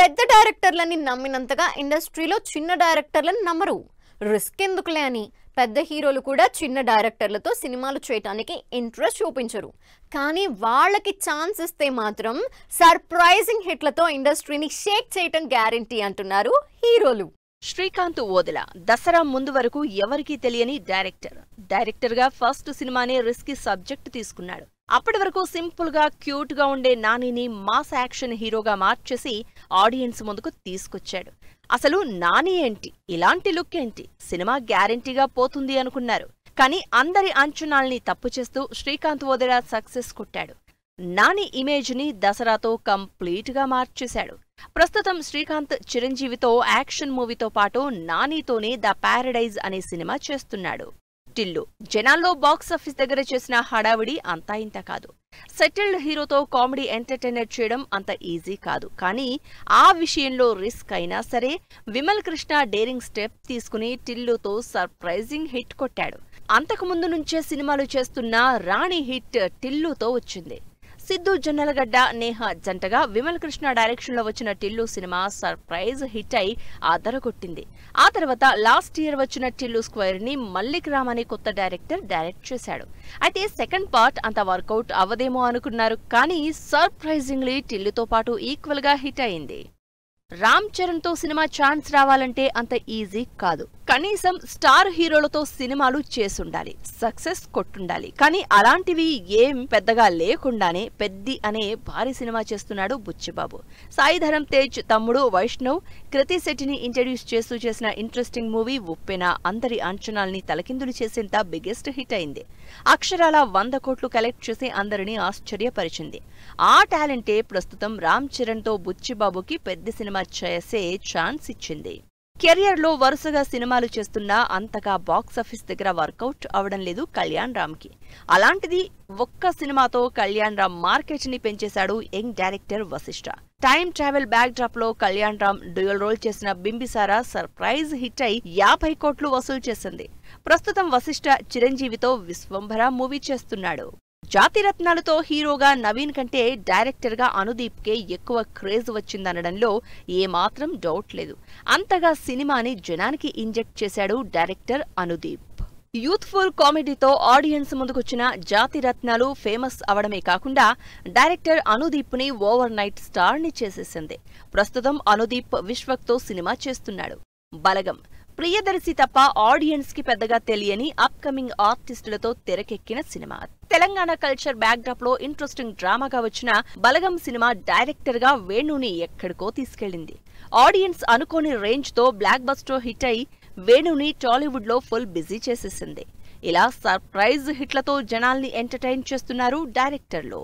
పెద్ద డైరెక్టర్లని నమ్మినంతగా ఇండస్ట్రీలో చిన్న డైరెక్టర్లను నమ్మరు. రిస్క్ ఎందుకులే అని పెద్ద హీరోలు కూడా చిన్న డైరెక్టర్లతో సినిమాలు చేయడానికి ఇంట్రెస్ట్ చూపించరు. కానీ వాళ్ళకి ఛాన్స్ ఇస్తే మాత్రం సర్ప్రైజింగ్ హిట్లతో ఇండస్ట్రీని షేక్ చేయటం గ్యారెంటీ అంటున్నారు హీరోలు. శ్రీకాంత్ ఓదెల దసరా ముందు వరకు ఎవరికీ తెలియని డైరెక్టర్ గా ఫస్ట్ సినిమానే రిస్కీ సబ్జెక్ట్ తీసుకున్నాడు. అప్పటి వరకు సింపుల్ గా క్యూట్ గా ఉండే నానిని మాస్ యాక్షన్ హీరోగా మార్చేసి ఆడియన్స్ ముందుకు తీసుకొచ్చాడు. అసలు నాని ఏంటి, ఇలాంటి లుక్ ఏంటి, సినిమా గ్యారెంటీగా పోతుంది అనుకున్నారు. కానీ అందరి అంచనాల్ని తప్పు చేస్తూ శ్రీకాంత్ ఓదెల సక్సెస్ కొట్టాడు. నాని ఇమేజ్ ని దసరాతో కంప్లీట్ గా మార్చేశాడు. ప్రస్తుతం శ్రీకాంత్ చిరంజీవితో యాక్షన్ మూవీతో పాటు నానితోనే ద ప్యారడైజ్ అనే సినిమా చేస్తున్నాడు. టిల్లు జనాల్లో బాక్సాఫీస్ దగ్గర చేసిన హడావిడి అంతా ఇంత కాదు. సెటిల్డ్ హీరోతో కామెడీ ఎంటర్టైనర్ చేయడం అంత ఈజీ కాదు. కానీ ఆ విషయంలో రిస్క్ అయినా సరే విమల్ కృష్ణ డేరింగ్ స్టెప్ తీసుకుని టిల్లుతో సర్ప్రైజింగ్ హిట్ కొట్టాడు. అంతకుముందు నుంచే సినిమాలు చేస్తున్న రాణి హిట్ టిల్లుతో వచ్చింది. సిద్ధు జొన్నలగడ్డ నేహ జంటగా విమల్ కృష్ణ డైరెక్షన్ లో వచ్చిన టిల్లు సినిమా సర్ప్రైజ్ హిట్ అయి అదరగొట్టింది. ఆ తర్వాత లాస్ట్ ఇయర్ వచ్చిన టిల్లు స్క్వేర్ ని మల్లిక్ రామ్ అనే కొత్త డైరెక్టర్ డైరెక్ట్ చేశాడు. అయితే సెకండ్ పార్ట్ అంత వర్కౌట్ అవ్వదేమో అనుకున్నారు. కానీ సర్ప్రైజింగ్లీ టిల్లుతో పాటు ఈక్వల్ గా హిట్ అయింది. రామ్ చరణ్ తో సినిమా ఛాన్స్ రావాలంటే అంత ఈజీ కాదు. కనీసం స్టార్ హీరోలతో సినిమాలు చేసుండాలి, సక్సెస్ కొట్టుండాలి. కానీ అలాంటివి ఏం పెద్దగా లేకుండానే పెద్ది అనే భారీ సినిమా చేస్తున్నాడు బుచ్చిబాబు. సాయిధరం తేజ్ తమ్ముడు వైష్ణవ్ కృతి శెట్టిని ఇంట్రడ్యూస్ చేస్తూ చేసిన ఇంట్రెస్టింగ్ మూవీ ఉప్పెన అందరి అంచనాల్ని తలకిందులు చేసేంత బిగ్గెస్ట్ హిట్ అయింది. అక్షరాల 100 కోట్లు కలెక్ట్ చేసి అందరినీ ఆశ్చర్యపరిచింది. ఆ టాలెంటే ప్రస్తుతం రామ్ చరణ్ తో బుచ్చిబాబుకి పెద్ద సినిమా చేసే ఛాన్స్ ఇచ్చింది. కెరియర్ లో వరుసగా సినిమాలు చేస్తున్నా అంతగా బాక్సాఫీస్ దగ్గర వర్కౌట్ అవడం లేదు కళ్యాణ్ రామ్ కి. అలాంటిది ఒక్క సినిమాతో కళ్యాణ్ రామ్ మార్కెట్ ని పెంచేశాడు young director Vashishta. Time travel backdrop లో కళ్యాణ్ రామ్ డ్యూయల్ రోల్ చేసిన బింబిసారా సర్ప్రైజ్ హిట్ అయి 50 కోట్లు వసూలు చేసింది. ప్రస్తుతం వశిష్ఠ చిరంజీవితో విశ్వంభర మూవీ చేస్తున్నాడు. జాతిరత్నాలతో హీరోగా నవీన్ కంటే డైరెక్టర్ గా అనుదీప్ కే ఎక్కువ క్రేజ్ వచ్చిందనడంలో ఏమాత్రం డౌట్ లేదు. అంతగా సినిమాని జనానికి ఇంజెక్ట్ చేశాడు డైరెక్టర్ అనుదీప్. యూత్ఫుల్ కామెడీతో ఆడియన్స్ ముందుకొచ్చిన జాతిరత్నాలు ఫేమస్ అవడమే కాకుండా డైరెక్టర్ అనుదీప్ ని ఓవర్ నైట్ స్టార్ ని చేసేసింది. ప్రస్తుతం అనుదీప్ విశ్వక్తో సినిమా చేస్తున్నాడు. బలగం ప్రియదర్శి తప్ప ఆడియన్స్ కి పెద్దగా తెలియని అప్కమింగ్ ఆర్టిస్టులతో తెరకెక్కిన cinema. Telangana culture back drop లో ఇంట్రెస్టింగ్ డ్రామాగా వచ్చిన బలగం సినిమా డైరెక్టర్ గా వేణుని ఎక్కడికో తీసుకెళ్లింది. ఆడియన్స్ అనుకోని రేంజ్ తో బ్లాక్ బస్టర్ హిట్ అయి వేణుని టాలీవుడ్ లో ఫుల్ బిజీ చేసేసింది. ఇలా సర్ప్రైజ్ హిట్లతో జనాల్ని ఎంటర్టైన్ చేస్తున్నారు డైరెక్టర్లు.